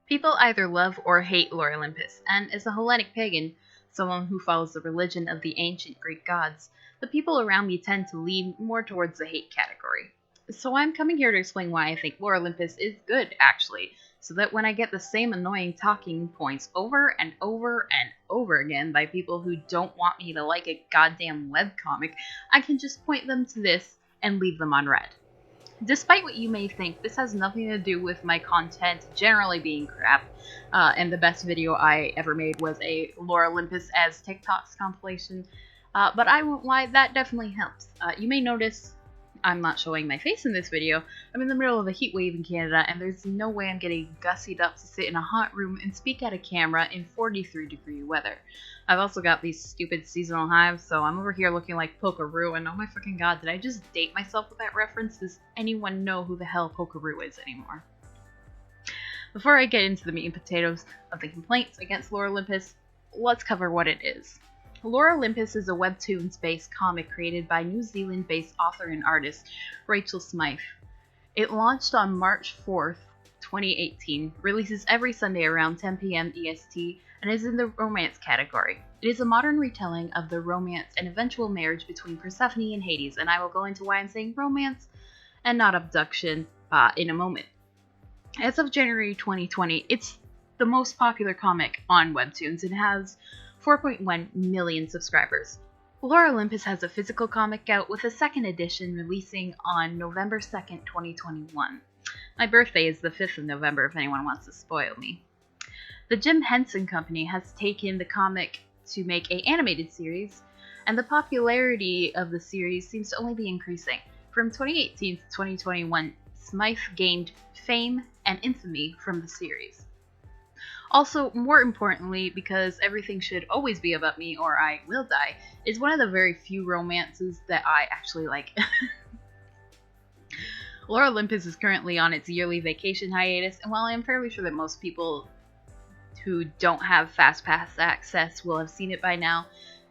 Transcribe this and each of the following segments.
People either love or hate Lore Olympus, and as a Hellenic pagan, someone who follows the religion of the ancient Greek gods, the people around me tend to lean more towards the hate category. So I'm coming here to explain why I think Lore Olympus is good, actually, so that when I get the same annoying talking points over and over and over again by people who don't want me to like a goddamn webcomic, I can just point them to this and leave them unread. Despite what you may think, this has nothing to do with my content generally being crap, and the best video I ever made was a Lore Olympus as TikToks compilation, but I won't lie, that definitely helps. You may notice I'm not showing my face in this video. I'm in the middle of a heat wave in Canada, and there's no way I'm getting gussied up to sit in a hot room and speak at a camera in 43-degree weather. I've also got these stupid seasonal hives, so I'm over here looking like Pokeroo, and oh my fucking god, did I just date myself with that reference? Does anyone know who the hell Pokeroo is anymore? Before I get into the meat and potatoes of the complaints against Lore Olympus, let's cover what it is. Lore Olympus is a webtoons-based comic created by New Zealand-based author and artist Rachel Smythe. It launched on March 4th, 2018, releases every Sunday around 10 p.m. EST, and is in the romance category. It is a modern retelling of the romance and eventual marriage between Persephone and Hades, and I will go into why I'm saying romance and not abduction in a moment. As of January 2020, it's the most popular comic on Webtoons and has 4.1 million subscribers. Lore Olympus has a physical comic out with a second edition releasing on November 2nd, 2021. My birthday is the 5th of November if anyone wants to spoil me. The Jim Henson Company has taken the comic to make an animated series, and the popularity of the series seems to only be increasing. From 2018 to 2021, Smythe gained fame and infamy from the series. Also, more importantly, because everything should always be about me or I will die, is one of the very few romances that I actually like. Lore Olympus is currently on its yearly vacation hiatus, and while I am fairly sure that most people who don't have Fast Pass access will have seen it by now,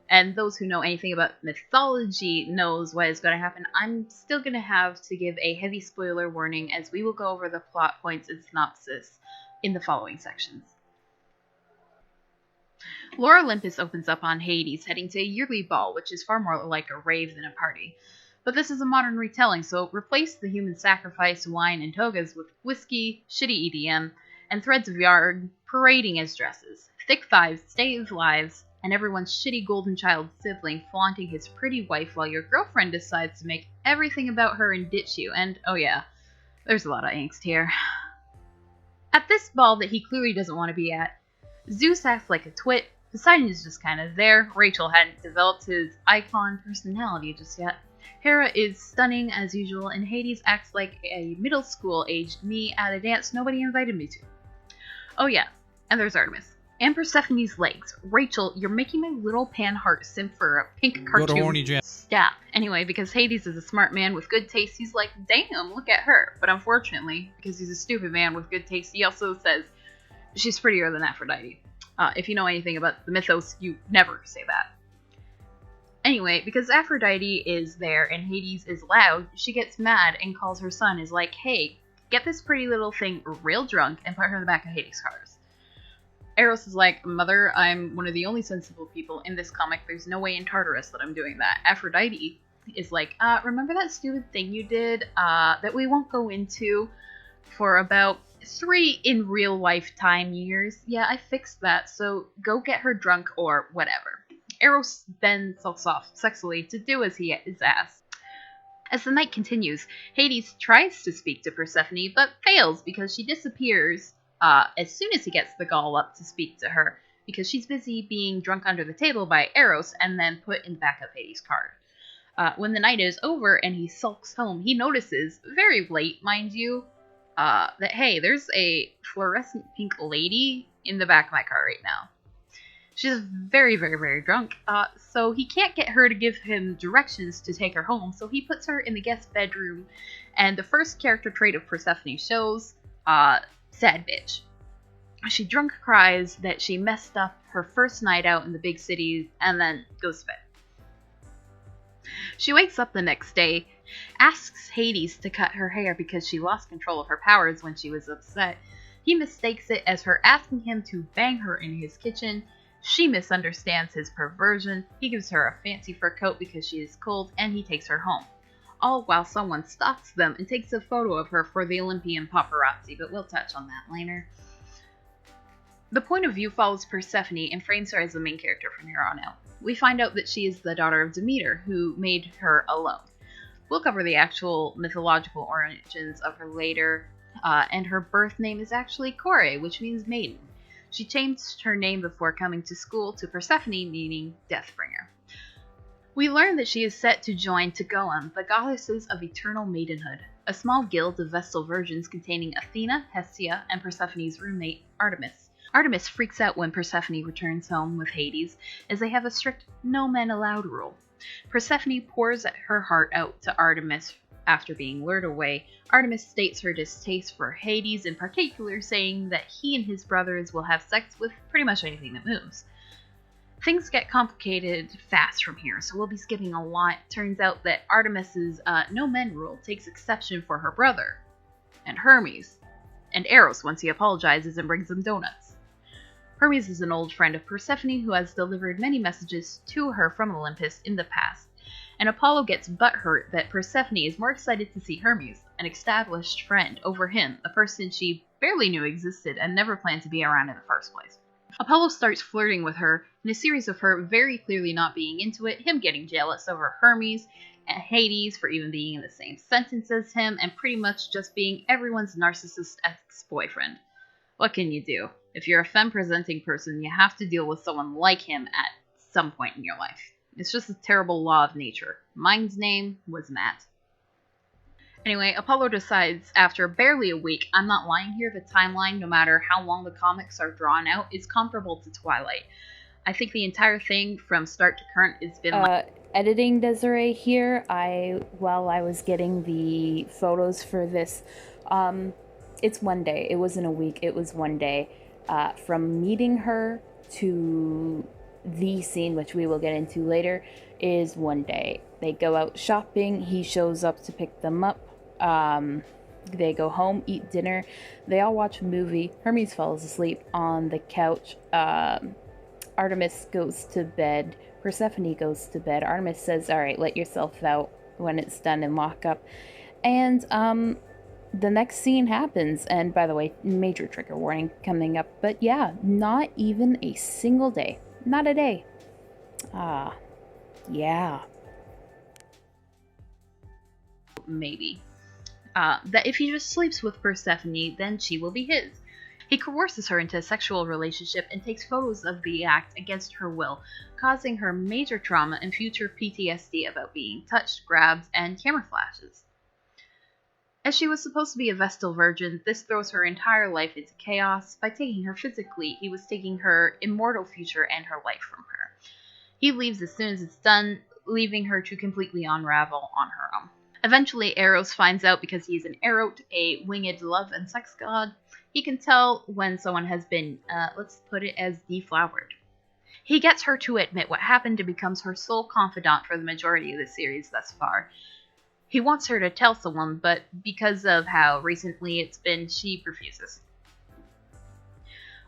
and those who know anything about mythology knows what is going to happen, I'm still going to have to give a heavy spoiler warning as we will go over the plot points and synopsis in the following sections. Lore Olympus opens up on Hades heading to a yearly ball, which is far more like a rave than a party. But this is a modern retelling, so replace the human sacrifice, wine, and togas with whiskey, shitty EDM, and threads of yarn parading as dresses, thick thighs, stave lives, and everyone's shitty golden child sibling flaunting his pretty wife while your girlfriend decides to make everything about her and ditch you, and oh yeah, there's a lot of angst here. At this ball that he clearly doesn't want to be at, Zeus acts like a twit, Poseidon is just kind of there, Rachel hadn't developed his icon personality just yet, Hera is stunning as usual, and Hades acts like a middle school aged me at a dance nobody invited me to. Oh yeah, and there's Artemis. And Persephone's legs. Rachel, you're making my little pan heart simp for a pink cartoon. Stop. Anyway, because Hades is a smart man with good taste, he's like, damn, look at her. But unfortunately, because he's a stupid man with good taste, he also says, she's prettier than Aphrodite. If you know anything about the mythos, you never say that. Anyway, because Aphrodite is there and Hades is loud, she gets mad and calls her son, is like, hey, get this pretty little thing real drunk and put her in the back of Hades' cars. Eros is like, mother, I'm one of the only sensible people in this comic. There's no way in Tartarus that I'm doing that. Aphrodite is like, remember that stupid thing you did that we won't go into for about 3 in real life time years? Yeah, I fixed that, so go get her drunk or whatever. Eros then sulks off sexily to do as he is asked. As the night continues, Hades tries to speak to Persephone, but fails because she disappears as soon as he gets the gall up to speak to her, because she's busy being drunk under the table by Eros and then put in the back of Hades' car. When the night is over and he sulks home, he notices, very late, mind you, that, hey, there's a fluorescent pink lady in the back of my car right now. She's very, very, very drunk, so he can't get her to give him directions to take her home, so he puts her in the guest bedroom, and the first character trait of Persephone shows, sad bitch. She drunk cries that she messed up her first night out in the big city, and then goes to bed. She wakes up the next day, asks Hades to cut her hair because she lost control of her powers when she was upset. He mistakes it as her asking him to bang her in his kitchen. She misunderstands his perversion. He gives her a fancy fur coat because she is cold, and he takes her home. All while someone stalks them and takes a photo of her for the Olympian paparazzi, but we'll touch on that later. The point of view follows Persephone and frames her as the main character from here on out. We find out that she is the daughter of Demeter, who made her alone. We'll cover the actual mythological origins of her later, and her birth name is actually Kore, which means maiden. She changed her name before coming to school to Persephone, meaning Deathbringer. We learn that she is set to join Tegoan, the goddesses of eternal maidenhood, a small guild of Vestal virgins containing Athena, Hestia, and Persephone's roommate, Artemis. Artemis freaks out when Persephone returns home with Hades, as they have a strict no men allowed rule. Persephone pours her heart out to Artemis after being lured away. Artemis states her distaste for Hades in particular, saying that he and his brothers will have sex with pretty much anything that moves. Things get complicated fast from here, so we'll be skipping a lot. Turns out that Artemis's no men rule takes exception for her brother, and Hermes, and Eros once he apologizes and brings them donuts. Hermes is an old friend of Persephone who has delivered many messages to her from Olympus in the past, and Apollo gets butthurt that Persephone is more excited to see Hermes, an established friend, over him, a person she barely knew existed and never planned to be around in the first place. Apollo starts flirting with her, in a series of her very clearly not being into it, him getting jealous over Hermes, and Hades for even being in the same sentence as him, and pretty much just being everyone's narcissist ex-boyfriend. What can you do? If you're a femme-presenting person, you have to deal with someone like him at some point in your life. It's just a terrible law of nature. Mine's name was Matt. Anyway, Apollo decides after barely a week, I'm not lying here, the timeline, no matter how long the comics are drawn out, is comparable to Twilight. I think the entire thing from start to current has been editing Desiree here. While I was getting the photos for this, it's one day. It wasn't a week, it was one day. From meeting her to the scene, which we will get into later, is one day. They go out shopping, he shows up to pick them up. They go home, eat dinner, they all watch a movie. Hermes falls asleep on the couch. Artemis goes to bed. Persephone goes to bed. Artemis says, alright, let yourself out when it's done and lock up. And the next scene happens, and by the way, major trigger warning coming up, but yeah, not even a single day. Not a day. Yeah. Maybe. That if he just sleeps with Persephone, then she will be his. He coerces her into a sexual relationship and takes photos of the act against her will, causing her major trauma and future PTSD about being touched, grabbed, and camera flashes. As she was supposed to be a Vestal virgin, this throws her entire life into chaos. By taking her physically, he was taking her immortal future and her life from her. He leaves as soon as it's done, leaving her to completely unravel on her own. Eventually, Eros finds out because he is an Erot, a winged love and sex god. He can tell when someone has been, let's put it as deflowered. He gets her to admit what happened and becomes her sole confidant for the majority of the series thus far. He wants her to tell someone, but because of how recently it's been, she refuses.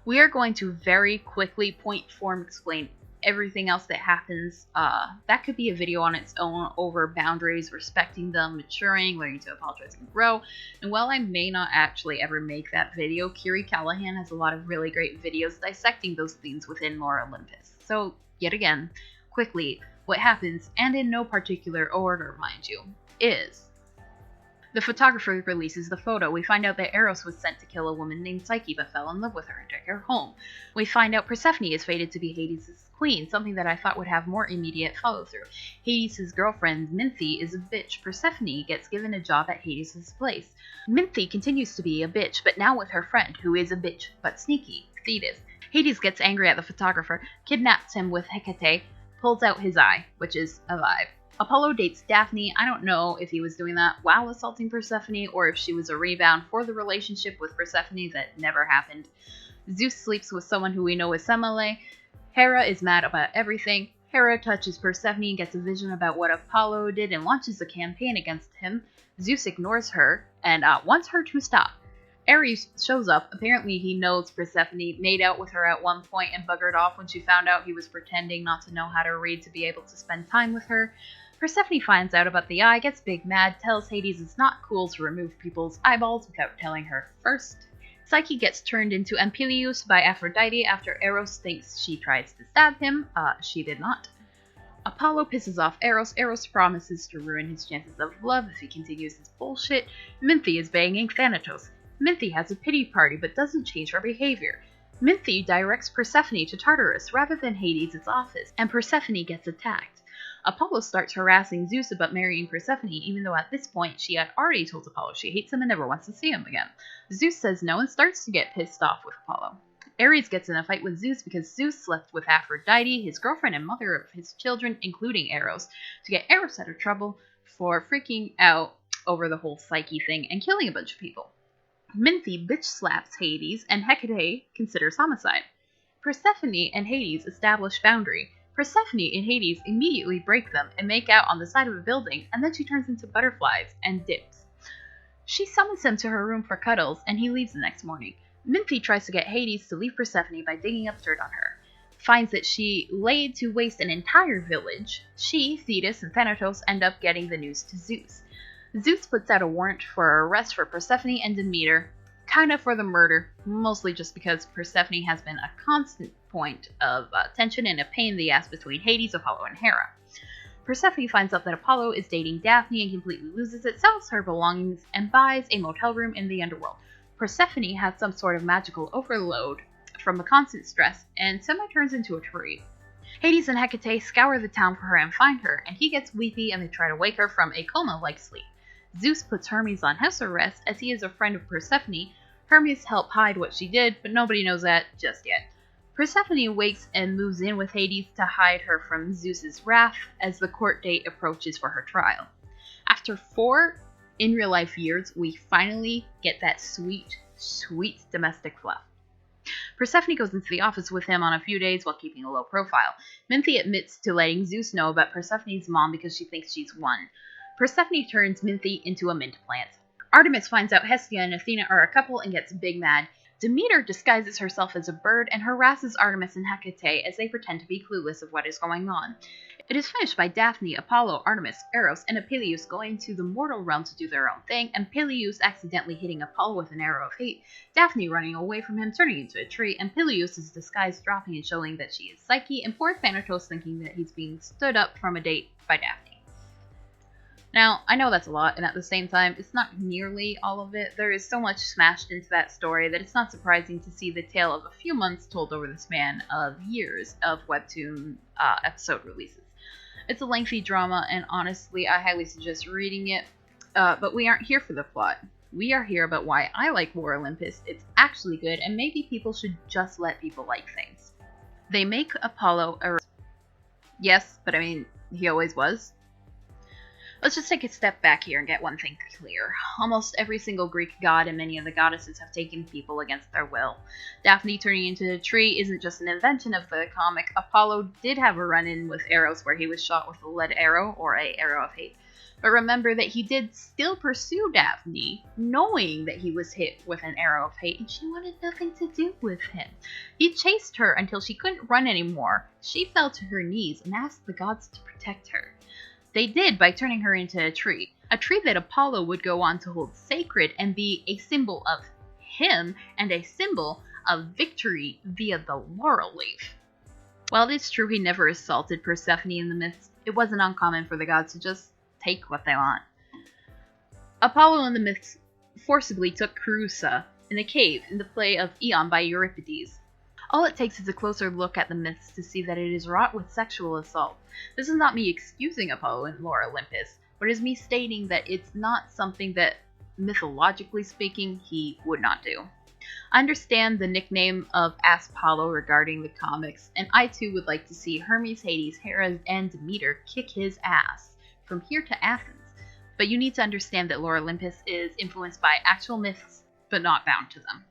We are going to very quickly point form explain everything else that happens. That could be a video on its own over boundaries, respecting them, maturing, learning to apologize and grow. And while I may not actually ever make that video, Kiri Callahan has a lot of really great videos dissecting those themes within Lore Olympus. So, yet again, quickly, what happens, and in no particular order, mind you, is the photographer releases the photo. We find out that Eros was sent to kill a woman named Psyche but fell in love with her and took her home. We find out Persephone is fated to be Hades' queen, something that I thought would have more immediate follow-through. Hades' girlfriend, Minthe, is a bitch. Persephone gets given a job at Hades' place. Minthe continues to be a bitch, but now with her friend, who is a bitch but sneaky, Thetis. Hades gets angry at the photographer, kidnaps him with Hecate, pulls out his eye, which is a vibe. Apollo dates Daphne. I don't know if he was doing that while assaulting Persephone or if she was a rebound for the relationship with Persephone that never happened. Zeus sleeps with someone who we know is Semele. Hera is mad about everything. Hera touches Persephone and gets a vision about what Apollo did and launches a campaign against him. Zeus ignores her and wants her to stop. Ares shows up. Apparently he knows Persephone, made out with her at one point and buggered off when she found out he was pretending not to know how to read to be able to spend time with her. Persephone finds out about the eye, gets big mad, tells Hades it's not cool to remove people's eyeballs without telling her first. Psyche gets turned into Amphileus by Aphrodite after Eros thinks she tries to stab him. She did not. Apollo pisses off Eros. Eros promises to ruin his chances of love if he continues his bullshit. Minthe is banging Thanatos. Minthe has a pity party but doesn't change her behavior. Minthe directs Persephone to Tartarus rather than Hades' office, and Persephone gets attacked. Apollo starts harassing Zeus about marrying Persephone, even though at this point she had already told Apollo she hates him and never wants to see him again. Zeus says no and starts to get pissed off with Apollo. Ares gets in a fight with Zeus because Zeus slept with Aphrodite, his girlfriend and mother of his children, including Eros, to get Eros out of trouble for freaking out over the whole Psyche thing and killing a bunch of people. Minthe bitch slaps Hades, and Hecate considers homicide. Persephone and Hades establish boundary. Persephone and Hades immediately break them and make out on the side of a building, and then she turns into butterflies and dips. She summons him to her room for cuddles, and he leaves the next morning. Minthe tries to get Hades to leave Persephone by digging up dirt on her. Finds that she laid to waste an entire village. She, Thetis, and Thanatos end up getting the news to Zeus. Zeus puts out a warrant for arrest for Persephone and Demeter, kind of for the murder, mostly just because Persephone has been a constant point of tension and a pain in the ass between Hades, Apollo, and Hera. Persephone finds out that Apollo is dating Daphne and completely loses it, sells her belongings, and buys a motel room in the underworld. Persephone has some sort of magical overload from the constant stress, and semi-turns into a tree. Hades and Hecate scour the town for her and find her, and he gets weepy and they try to wake her from a coma-like sleep. Zeus puts Hermes on house arrest as he is a friend of Persephone. Hermes helped hide what she did, but nobody knows that just yet. Persephone wakes and moves in with Hades to hide her from Zeus's wrath as the court date approaches for her trial. After 4 in real life years, we finally get that sweet, sweet domestic fluff. Persephone goes into the office with him on a few days while keeping a low profile. Minthe admits to letting Zeus know about Persephone's mom because she thinks she's won. Persephone turns Minthe into a mint plant. Artemis finds out Hestia and Athena are a couple and gets big mad. Demeter disguises herself as a bird and harasses Artemis and Hecate as they pretend to be clueless of what is going on. It is finished by Daphne, Apollo, Artemis, Eros, and Peleus going to the mortal realm to do their own thing, and Peleus accidentally hitting Apollo with an arrow of hate, Daphne running away from him, turning into a tree, and Peleus' disguise dropping and showing that she is Psyche, and poor Thanatos thinking that he's being stood up from a date by Daphne. Now, I know that's a lot, and at the same time, it's not nearly all of it. There is so much smashed into that story that it's not surprising to see the tale of a few months told over the span of years of webtoon episode releases. It's a lengthy drama, and honestly, I highly suggest reading it, but we aren't here for the plot. We are here about why I like Lore Olympus. It's actually good, and maybe people should just let people like things. They make Apollo a... Yes, but I mean, he always was. Let's just take a step back here and get one thing clear. Almost every single Greek god and many of the goddesses have taken people against their will. Daphne turning into a tree isn't just an invention of the comic. Apollo did have a run-in with Eros where he was shot with a lead arrow, or a arrow of hate. But remember that he did still pursue Daphne, knowing that he was hit with an arrow of hate, and she wanted nothing to do with him. He chased her until she couldn't run anymore. She fell to her knees and asked the gods to protect her. They did by turning her into a tree that Apollo would go on to hold sacred and be a symbol of him and a symbol of victory via the laurel leaf. While it is true he never assaulted Persephone in the myths, it wasn't uncommon for the gods to just take what they want. Apollo in the myths forcibly took Creusa in a cave in the play of Aeon by Euripides. All it takes is a closer look at the myths to see that it is wrought with sexual assault. This is not me excusing Apollo in Lore Olympus, but is me stating that it's not something that, mythologically speaking, he would not do. I understand the nickname of Apollo regarding the comics, and I too would like to see Hermes, Hades, Hera, and Demeter kick his ass from here to Athens. But you need to understand that Lore Olympus is influenced by actual myths, but not bound to them.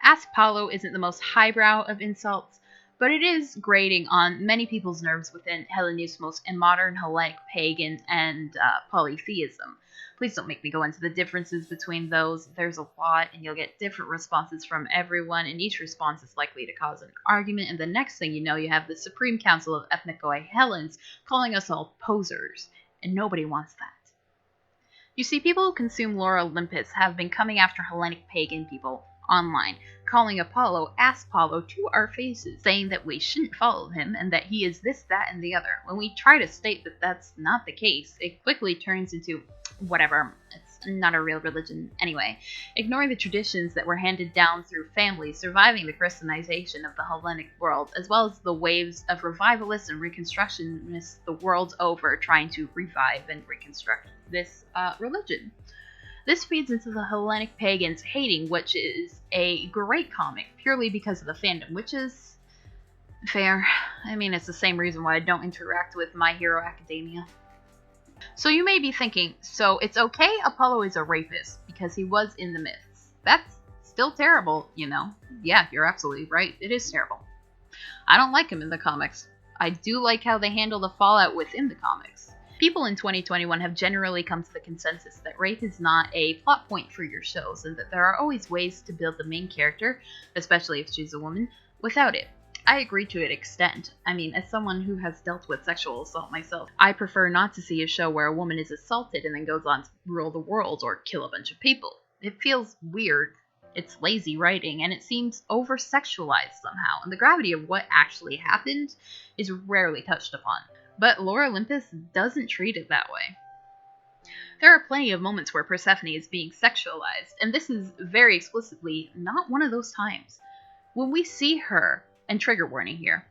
Apollo isn't the most highbrow of insults, But it is grating on many people's nerves within Hellenismos and modern Hellenic pagan and polytheism. Please don't make me go into the differences between those. There's a lot, and you'll get different responses from everyone, and each response is likely to cause an argument, and the next thing you know, you have the Supreme Council of Ethnikoe Hellenes calling us all posers, and nobody wants that. You see, people who consume Lore Olympus have been coming after Hellenic pagan people online, calling Apollo Aspollo to our faces, saying that we shouldn't follow him and that he is this, that, and the other. When we try to state that that's not the case, it quickly turns into whatever, it's not a real religion anyway, ignoring the traditions that were handed down through families, surviving the Christianization of the Hellenic world, as well as the waves of revivalists and reconstructionists the world over trying to revive and reconstruct this religion. This feeds into the Hellenic pagans hating, which is a great comic, purely because of the fandom, which is fair. I mean, it's the same reason why I don't interact with My Hero Academia. So you may be thinking, so it's okay Apollo is a rapist, because he was in the myths. That's still terrible, you know. Yeah, you're absolutely right, it is terrible. I don't like him in the comics. I do like how they handle the fallout within the comics. People in 2021 have generally come to the consensus that rape is not a plot point for your shows, and that there are always ways to build the main character, especially if she's a woman, without it. I agree to an extent. I mean, as someone who has dealt with sexual assault myself, I prefer not to see a show where a woman is assaulted and then goes on to rule the world or kill a bunch of people. It feels weird, it's lazy writing, and it seems over-sexualized somehow, and the gravity of what actually happened is rarely touched upon. But Lore Olympus doesn't treat it that way. There are plenty of moments where Persephone is being sexualized, and this is very explicitly not one of those times. When we see her, and trigger warning here,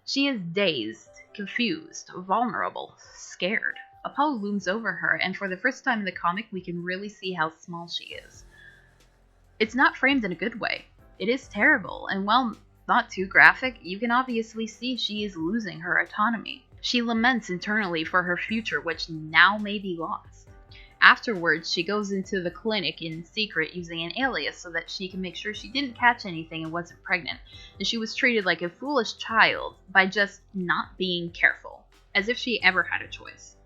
she is dazed, confused, vulnerable, scared. Apollo looms over her, and for the first time in the comic, we can really see how small she is. It's not framed in a good way. It is terrible, and while not too graphic, you can obviously see she is losing her autonomy. She laments internally for her future, which now may be lost. Afterwards, she goes into the clinic in secret using an alias so that she can make sure she didn't catch anything and wasn't pregnant, and she was treated like a foolish child by just not being careful, as if she ever had a choice.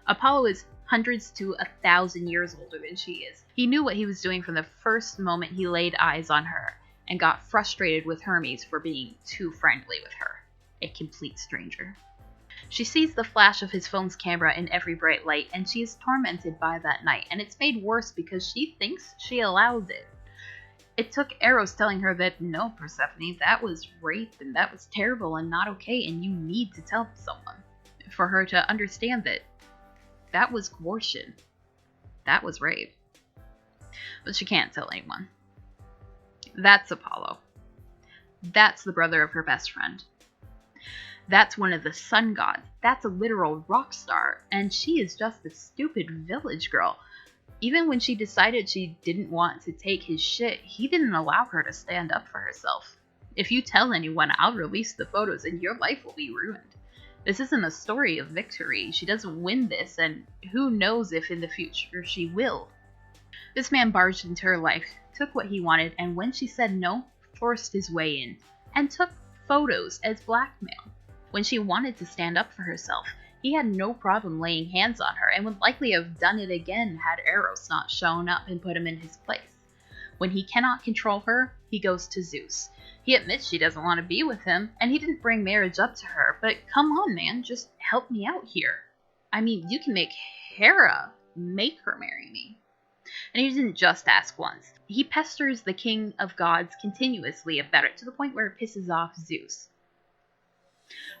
Apollo is hundreds to 1,000 years older than she is. He knew what he was doing from the first moment he laid eyes on her, and got frustrated with Hermes for being too friendly with her, a complete stranger. She sees the flash of his phone's camera in every bright light, and she is tormented by that night, and it's made worse because she thinks she allows it. It took Eros telling her that, no, Persephone, that was rape, and that was terrible and not okay, and you need to tell someone, for her to understand that that was coercion. That was rape. But she can't tell anyone. That's Apollo. That's the brother of her best friend. That's one of the sun gods. That's a literal rock star. And she is just a stupid village girl. Even when she decided she didn't want to take his shit, he didn't allow her to stand up for herself. If you tell anyone, I'll release the photos and your life will be ruined. This isn't a story of victory. She doesn't win this, and who knows if in the future she will. This man barged into her life, took what he wanted, and when she said no, forced his way in, and took photos as blackmail. When she wanted to stand up for herself, he had no problem laying hands on her, and would likely have done it again had Eros not shown up and put him in his place. When he cannot control her, he goes to Zeus. He admits she doesn't want to be with him, and he didn't bring marriage up to her, but come on, man, just help me out here. I mean, you can make Hera make her marry me. And he didn't just ask once. He pesters the king of gods continuously about it, to the point where it pisses off Zeus.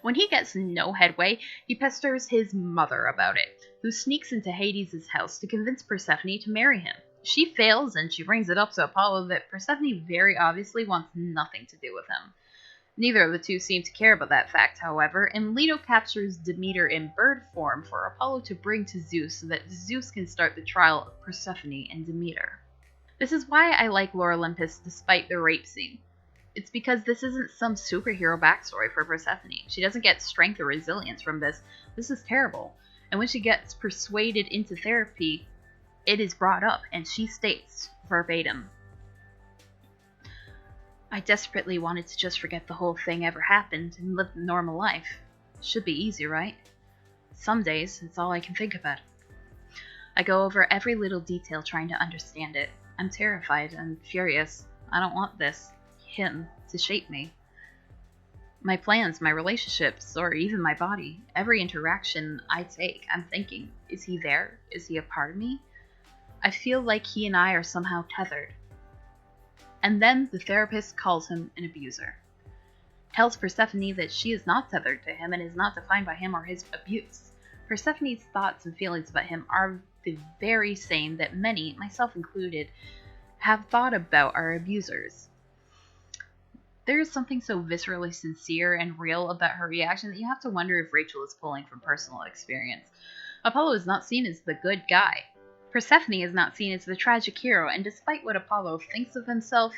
When he gets no headway, he pesters his mother about it, who sneaks into Hades' house to convince Persephone to marry him. She fails, and she brings it up to Apollo that Persephone very obviously wants nothing to do with him. Neither of the two seem to care about that fact, however, and Leto captures Demeter in bird form for Apollo to bring to Zeus so that Zeus can start the trial of Persephone and Demeter. This is why I like Lore Olympus despite the rape scene. It's because this isn't some superhero backstory for Persephone. She doesn't get strength or resilience from this. This is terrible. And when she gets persuaded into therapy, it is brought up, and she states verbatim, I desperately wanted to just forget the whole thing ever happened and live a normal life. Should be easy, right? Some days, it's all I can think about. I go over every little detail trying to understand it. I'm terrified and furious. I don't want him, to shape me. My plans, my relationships, or even my body. Every interaction I take, I'm thinking, is he there? Is he a part of me? I feel like he and I are somehow tethered. And then the therapist calls him an abuser. Tells Persephone that she is not tethered to him and is not defined by him or his abuse. Persephone's thoughts and feelings about him are the very same that many, myself included, have thought about our abusers. There is something so viscerally sincere and real about her reaction that you have to wonder if Rachel is pulling from personal experience. Apollo is not seen as the good guy. Persephone is not seen as the tragic hero, and despite what Apollo thinks of himself,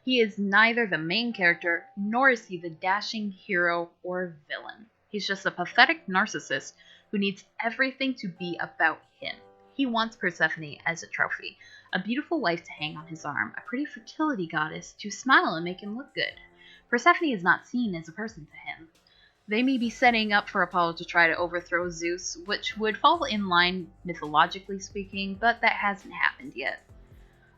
he is neither the main character, nor is he the dashing hero or villain. He's just a pathetic narcissist who needs everything to be about him. He wants Persephone as a trophy, a beautiful wife to hang on his arm, a pretty fertility goddess to smile and make him look good. Persephone is not seen as a person to him. They may be setting up for Apollo to try to overthrow Zeus, which would fall in line mythologically speaking, but that hasn't happened yet.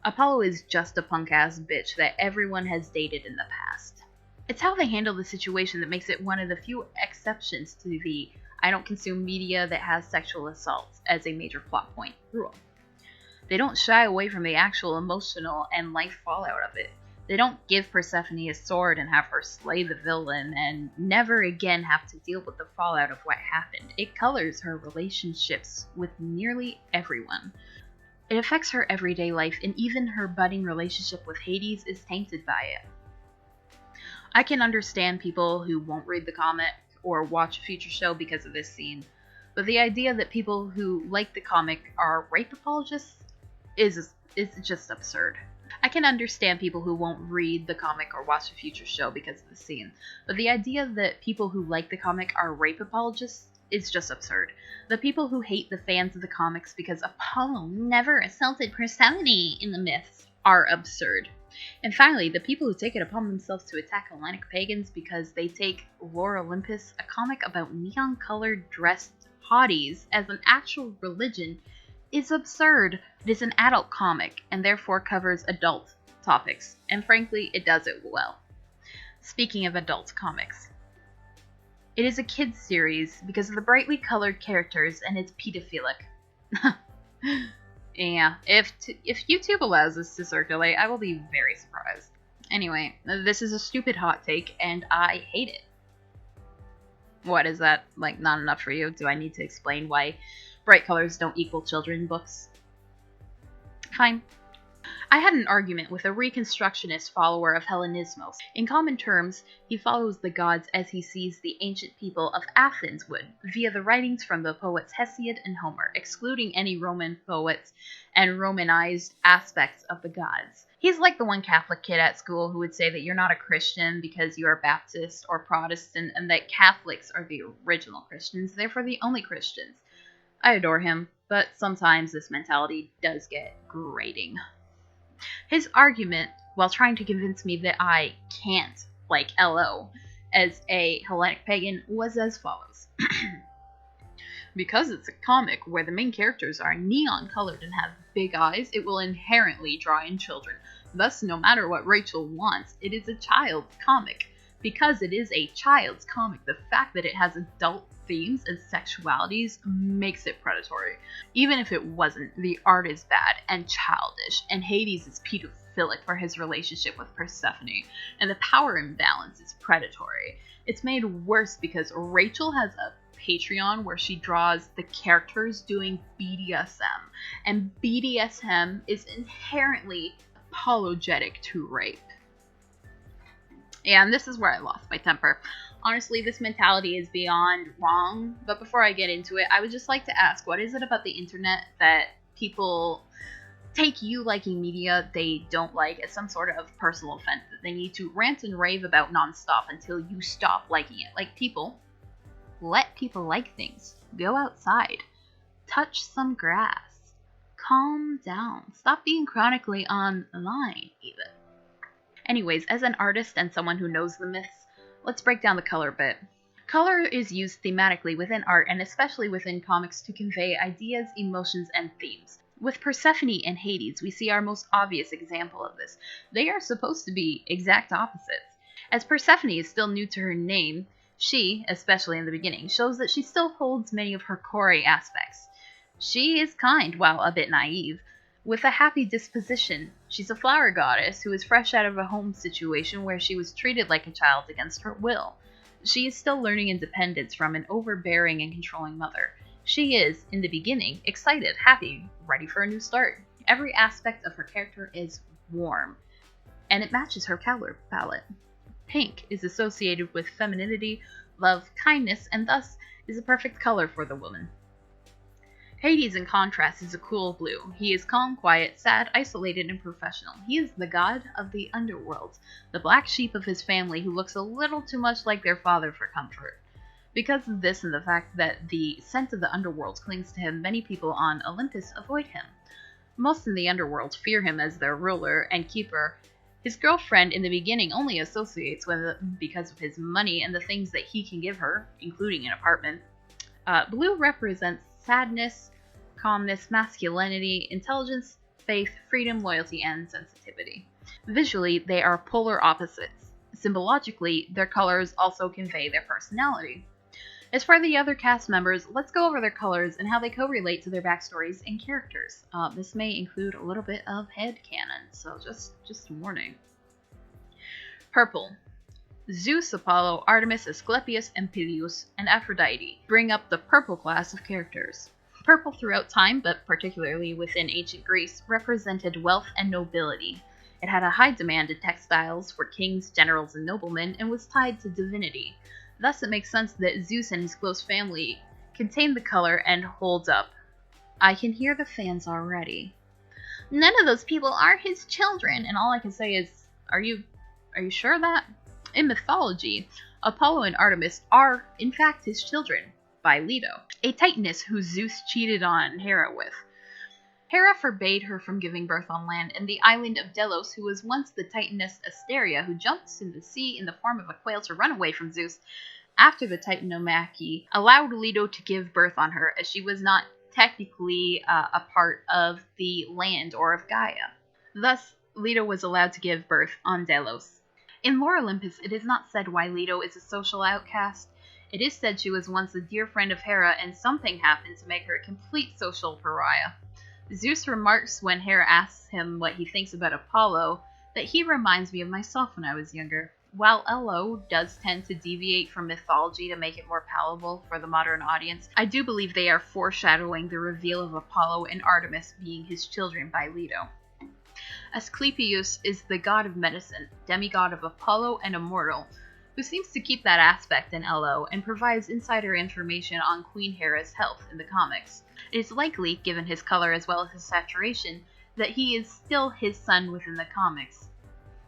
Apollo is just a punk-ass bitch that everyone has dated in the past. It's how they handle the situation that makes it one of the few exceptions to the I don't consume media that has sexual assaults as a major plot point rule. They don't shy away from the actual emotional and life fallout of it. They don't give Persephone a sword and have her slay the villain and never again have to deal with the fallout of what happened. It colors her relationships with nearly everyone. It affects her everyday life, and even her budding relationship with Hades is tainted by it. I can understand people who won't read the comic or watch a future show because of this scene, but the idea that people who like the comic are rape apologists is just absurd. I can understand people who won't read the comic or watch a future show because of the scene, but the idea that people who like the comic are rape apologists is just absurd. The people who hate the fans of the comics because Apollo never assaulted Persephone in the myths are absurd. And finally, the people who take it upon themselves to attack Hellenic pagans because they take Lore Olympus, a comic about neon-colored dressed hotties, as an actual religion is absurd. It is an adult comic and therefore covers adult topics, and frankly, it does it well. Speaking of adult comics, it is a kids series because of the brightly colored characters and it's pedophilic. Yeah, if YouTube allows this to circulate, I will be very surprised. Anyway, this is a stupid hot take and I hate it. What, is that, like, not enough for you? Do I need to explain why bright colors don't equal children books? Fine. I had an argument with a Reconstructionist follower of Hellenismos. In common terms, he follows the gods as he sees the ancient people of Athens would, via the writings from the poets Hesiod and Homer, excluding any Roman poets and Romanized aspects of the gods. He's like the one Catholic kid at school who would say that you're not a Christian because you are Baptist or Protestant, and that Catholics are the original Christians, therefore the only Christians. I adore him, but sometimes this mentality does get grating. His argument, while trying to convince me that I can't like LO as a Hellenic pagan, was as follows. Because it's a comic where the main characters are neon colored and have big eyes, it will inherently draw in children. Thus, no matter what Rachel wants, it is a child's comic. Because it is a child's comic, the fact that it has adult themes and sexualities makes it predatory. Even if it wasn't, the art is bad and childish, and Hades is pedophilic for his relationship with Persephone, and the power imbalance is predatory. It's made worse because Rachel has a Patreon where she draws the characters doing BDSM, and BDSM is inherently apologetic to rape. And this is where I lost my temper. Honestly, this mentality is beyond wrong, but before I get into it, I would just like to ask, what is it about the internet that people take you liking media they don't like as some sort of personal offense that they need to rant and rave about nonstop until you stop liking it? Like, people, let people like things. Go outside. Touch some grass. Calm down. Stop being chronically online, even. Anyways, as an artist and someone who knows the myths, let's break down the color a bit. Color is used thematically within art and especially within comics to convey ideas, emotions, and themes. With Persephone and Hades, we see our most obvious example of this. They are supposed to be exact opposites. As Persephone is still new to her name, she, especially in the beginning, shows that she still holds many of her core aspects. She is kind, while a bit naive, with a happy disposition. She's a flower goddess who is fresh out of a home situation where she was treated like a child against her will. She is still learning independence from an overbearing and controlling mother. She is, in the beginning, excited, happy, ready for a new start. Every aspect of her character is warm, and it matches her color palette. Pink is associated with femininity, love, kindness, and thus is a perfect color for the woman. Hades, in contrast, is a cool blue. He is calm, quiet, sad, isolated, and professional. He is the god of the underworld, the black sheep of his family who looks a little too much like their father for comfort. Because of this and the fact that the scent of the underworld clings to him, many people on Olympus avoid him. Most in the underworld fear him as their ruler and keeper. His girlfriend in the beginning only associates with him because of his money and the things that he can give her, including an apartment. Blue represents sadness, calmness, masculinity, intelligence, faith, freedom, loyalty, and sensitivity. Visually, they are polar opposites. Symbologically, their colors also convey their personality. As for the other cast members, let's go over their colors and how they correlate to their backstories and characters. This may include a little bit of headcanon, so just a warning. Purple. Zeus, Apollo, Artemis, Asclepius, and Peleus, and Aphrodite bring up the purple class of characters. Purple throughout time, but particularly within ancient Greece, represented wealth and nobility. It had a high demand in textiles for kings, generals, and noblemen, and was tied to divinity. Thus, it makes sense that Zeus and his close family contain the color and hold up. I can hear the fans already. None of those people are his children, and all I can say is, are you sure of that? In mythology, Apollo and Artemis are, in fact, his children, by Leto, a titaness who Zeus cheated on Hera with. Hera forbade her from giving birth on land, and the island of Delos, who was once the titaness Asteria, who jumps in the sea in the form of a quail to run away from Zeus, after the Titanomachy, allowed Leto to give birth on her, as she was not technically a part of the land or of Gaia. Thus, Leto was allowed to give birth on Delos. In Lore Olympus, it is not said why Leto is a social outcast. It is said she was once a dear friend of Hera, and something happened to make her a complete social pariah. Zeus remarks when Hera asks him what he thinks about Apollo, that he reminds me of myself when I was younger. While LO does tend to deviate from mythology to make it more palatable for the modern audience, I do believe they are foreshadowing the reveal of Apollo and Artemis being his children by Leto. Asclepius is the god of medicine, demigod of Apollo and immortal, who seems to keep that aspect in LO and provides insider information on Queen Hera's health in the comics. It is likely, given his color as well as his saturation, that he is still his son within the comics.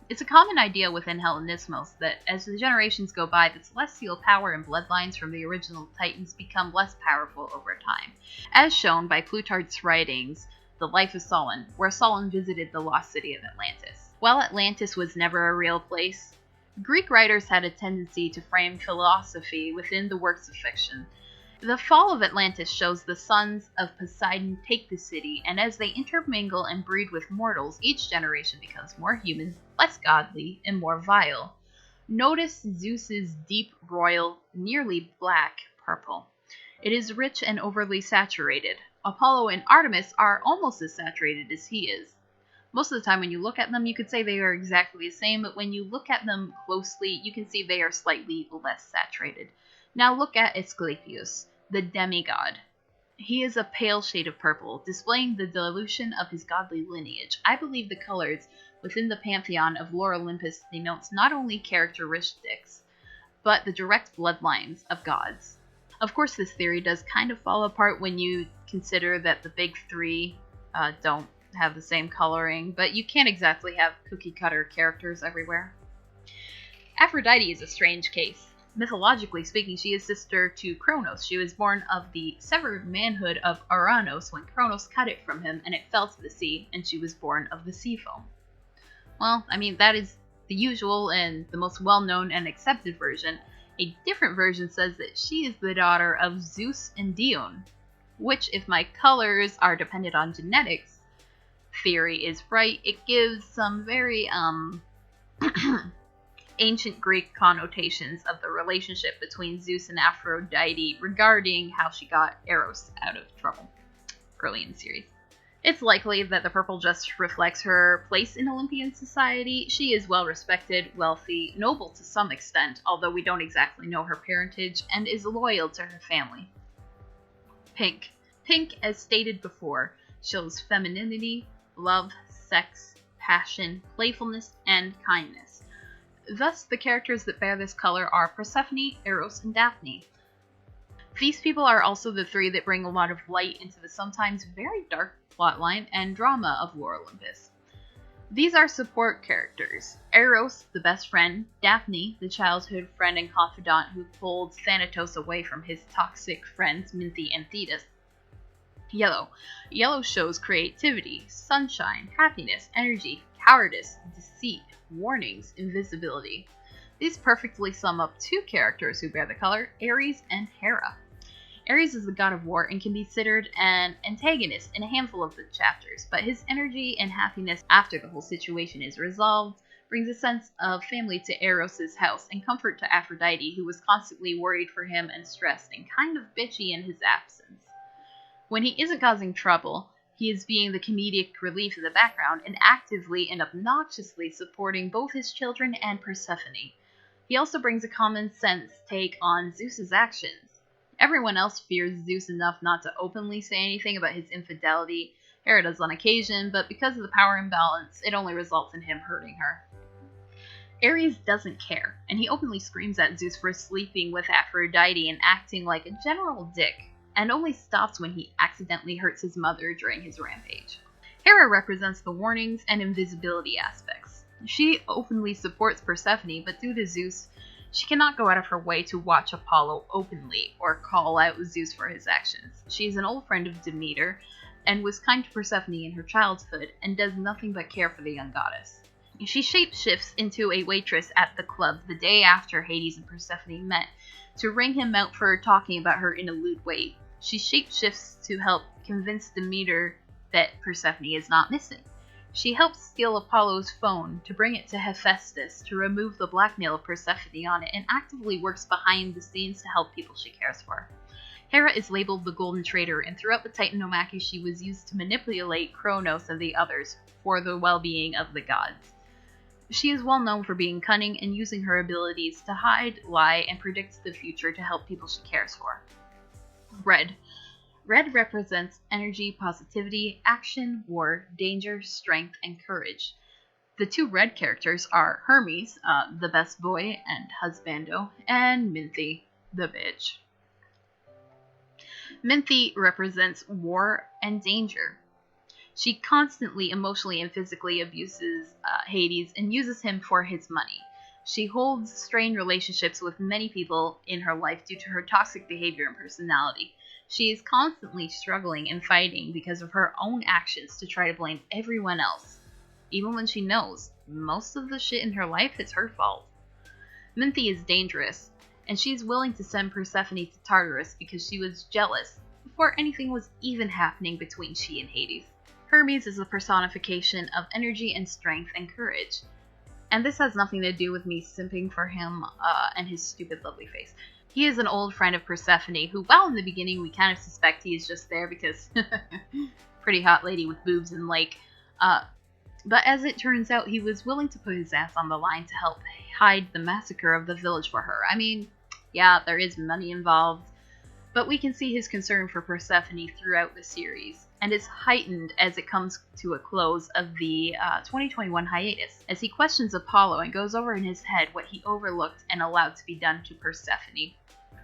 It's a common idea within Hellenismos that as the generations go by, the celestial power and bloodlines from the original Titans become less powerful over time, as shown by Plutarch's writings, The Life of Solon, where Solon visited the lost city of Atlantis. While Atlantis was never a real place, Greek writers had a tendency to frame philosophy within the works of fiction. The fall of Atlantis shows the sons of Poseidon take the city, and as they intermingle and breed with mortals, each generation becomes more human, less godly, and more vile. Notice Zeus's deep royal, nearly black purple. It is rich and overly saturated. Apollo and Artemis are almost as saturated as he is. Most of the time when you look at them, you could say they are exactly the same, but when you look at them closely, you can see they are slightly less saturated. Now look at Asclepius, the demigod. He is a pale shade of purple, displaying the dilution of his godly lineage. I believe the colors within the pantheon of Lore Olympus denotes not only characteristics, but the direct bloodlines of gods. Of course, this theory does kind of fall apart when you consider that the big three don't have the same coloring, but you can't exactly have cookie-cutter characters everywhere. Aphrodite is a strange case. Mythologically speaking, she is sister to Kronos. She was born of the severed manhood of Uranos when Kronos cut it from him and it fell to the sea, and she was born of the sea foam. Well, I mean, that is the usual and the most well-known and accepted version, a different version says that she is the daughter of Zeus and Dione, which, if my colors are dependent on genetics theory is right, it gives some very ancient Greek connotations of the relationship between Zeus and Aphrodite regarding how she got Eros out of trouble early in the series. It's likely that the purple just reflects her place in Olympian society. She is well respected, wealthy, noble to some extent, although we don't exactly know her parentage, and is loyal to her family. Pink. Pink, as stated before, shows femininity, love, sex, passion, playfulness, and kindness. Thus, the characters that bear this color are Persephone, Eros, and Daphne. These people are also the three that bring a lot of light into the sometimes very dark plotline and drama of Lore Olympus. These are support characters. Eros, the best friend, Daphne, the childhood friend and confidant who pulled Thanatos away from his toxic friends Minthy and Thetis. Yellow. Yellow shows creativity, sunshine, happiness, energy, cowardice, deceit, warnings, invisibility. These perfectly sum up two characters who bear the color, Ares and Hera. Ares is the god of war and can be considered an antagonist in a handful of the chapters, but his energy and happiness after the whole situation is resolved brings a sense of family to Eros' house and comfort to Aphrodite, who was constantly worried for him and stressed and kind of bitchy in his absence. When he isn't causing trouble, he is being the comedic relief in the background and actively and obnoxiously supporting both his children and Persephone. He also brings a common sense take on Zeus's actions. Everyone else fears Zeus enough not to openly say anything about his infidelity. Hera does on occasion, but because of the power imbalance, it only results in him hurting her. Ares doesn't care, and he openly screams at Zeus for sleeping with Aphrodite and acting like a general dick, and only stops when he accidentally hurts his mother during his rampage. Hera represents the warnings and invisibility aspects. She openly supports Persephone, but due to Zeus, she cannot go out of her way to watch Apollo openly or call out Zeus for his actions. She is an old friend of Demeter and was kind to Persephone in her childhood and does nothing but care for the young goddess. She shapeshifts into a waitress at the club the day after Hades and Persephone met to ring him out for talking about her in a lewd way. She shapeshifts to help convince Demeter that Persephone is not missing. She helps steal Apollo's phone to bring it to Hephaestus to remove the blackmail of Persephone on it and actively works behind the scenes to help people she cares for. Hera is labeled the Golden Traitor, and throughout the Titanomachy she was used to manipulate Kronos and the others for the well-being of the gods. She is well known for being cunning and using her abilities to hide, lie, and predict the future to help people she cares for. Red. Red represents energy, positivity, action, war, danger, strength, and courage. The two red characters are Hermes, the best boy and husbando, and Minthy, the bitch. Minthy represents war and danger. She constantly emotionally and physically abuses Hades and uses him for his money. She holds strained relationships with many people in her life due to her toxic behavior and personality. She is constantly struggling and fighting because of her own actions to try to blame everyone else, even when she knows most of the shit in her life is her fault. Minthy is dangerous, and she is willing to send Persephone to Tartarus because she was jealous before anything was even happening between she and Hades. Hermes is a personification of energy and strength and courage. And this has nothing to do with me simping for him and his stupid lovely face. He is an old friend of Persephone who, while in the beginning we kind of suspect he is just there because pretty hot lady with boobs and lake, but as it turns out he was willing to put his ass on the line to help hide the massacre of the village for her. I mean, yeah, there is money involved, but we can see his concern for Persephone throughout the series, and is heightened as it comes to a close of the 2021 hiatus, as he questions Apollo and goes over in his head what he overlooked and allowed to be done to Persephone.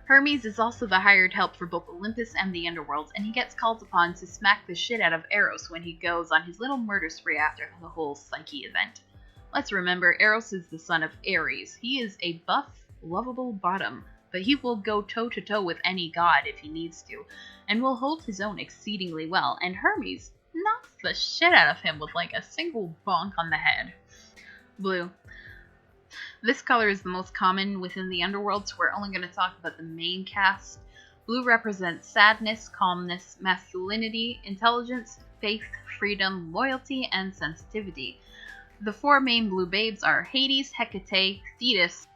Hermes is also the hired help for both Olympus and the underworld, and he gets called upon to smack the shit out of Eros when he goes on his little murder spree after the whole Psyche event. Let's remember, Eros is the son of Ares. He is a buff, lovable bottom, but he will go toe-to-toe with any god if he needs to, and will hold his own exceedingly well, and Hermes knocks the shit out of him with like a single bonk on the head. Blue. This color is the most common within the underworld, so we're only going to talk about the main cast. Blue represents sadness, calmness, masculinity, intelligence, faith, freedom, loyalty, and sensitivity. The 4 main blue babes are Hades, Hecate, Thetis.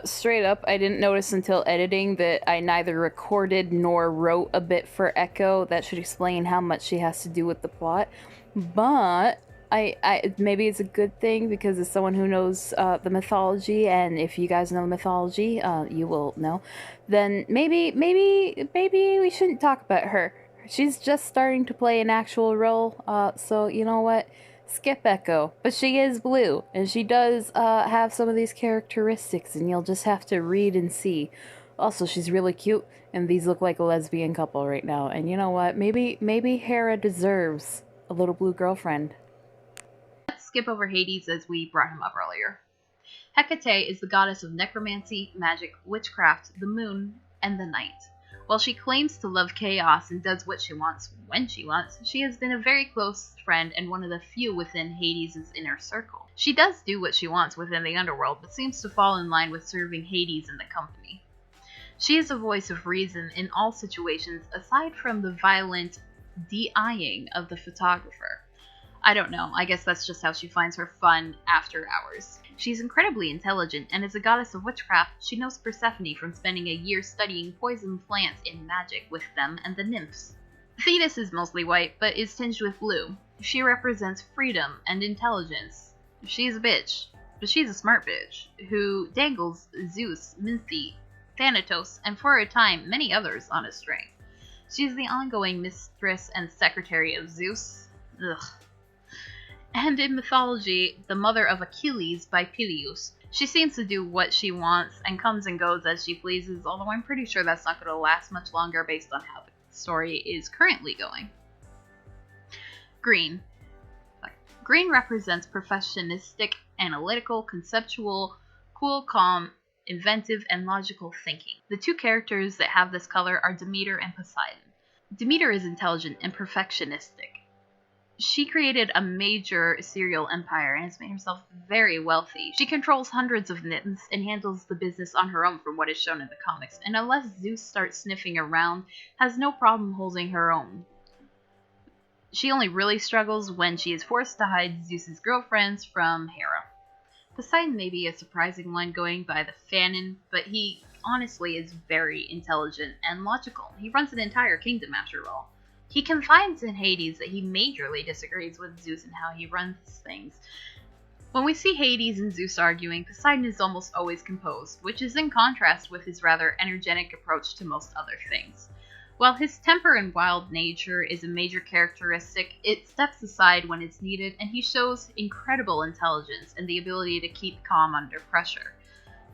Straight up, I didn't notice until editing that I neither recorded nor wrote a bit for Echo. That should explain how much she has to do with the plot. But I maybe it's a good thing because as someone who knows the mythology, and if you guys know the mythology, you will know. Then maybe we shouldn't talk about her. She's just starting to play an actual role. So you know what? Skip Echo, but she is blue, and she does have some of these characteristics, and you'll just have to read and see. Also, she's really cute, and these look like a lesbian couple right now. And you know what? Maybe Hera deserves a little blue girlfriend. Let's skip over Hades as we brought him up earlier. Hecate is the goddess of necromancy, magic, witchcraft, the moon, and the night. While she claims to love chaos and does what she wants when she wants, she has been a very close friend and one of the few within Hades' inner circle. She does do what she wants within the underworld, but seems to fall in line with serving Hades and the company. She is a voice of reason in all situations, aside from the violent de-eyeing of the photographer. I don't know, I guess that's just how she finds her fun after hours. She's incredibly intelligent, and as a goddess of witchcraft, she knows Persephone from spending a year studying poison plants in magic with them and the nymphs. Thetis is mostly white, but is tinged with blue. She represents freedom and intelligence. She's a bitch, but she's a smart bitch, who dangles Zeus, Minthi, Thanatos, and for a time, many others on a string. She's the ongoing mistress and secretary of Zeus. Ugh. And in mythology, the mother of Achilles by Peleus. She seems to do what she wants and comes and goes as she pleases, although I'm pretty sure that's not going to last much longer based on how the story is currently going. Green. Green represents perfectionistic, analytical, conceptual, cool, calm, inventive, and logical thinking. The 2 characters that have this color are Demeter and Poseidon. Demeter is intelligent and perfectionistic. She created a major cereal empire and has made herself very wealthy. She controls hundreds of nymphs and handles the business on her own from what is shown in the comics, and unless Zeus starts sniffing around, has no problem holding her own. She only really struggles when she is forced to hide Zeus's girlfriends from Hera. Poseidon may be a surprising one going by the fanon, but he honestly is very intelligent and logical. He runs an entire kingdom after all. He confides in Hades that he majorly disagrees with Zeus and how he runs things. When we see Hades and Zeus arguing, Poseidon is almost always composed, which is in contrast with his rather energetic approach to most other things. While his temper and wild nature is a major characteristic, it steps aside when it's needed, and he shows incredible intelligence and the ability to keep calm under pressure.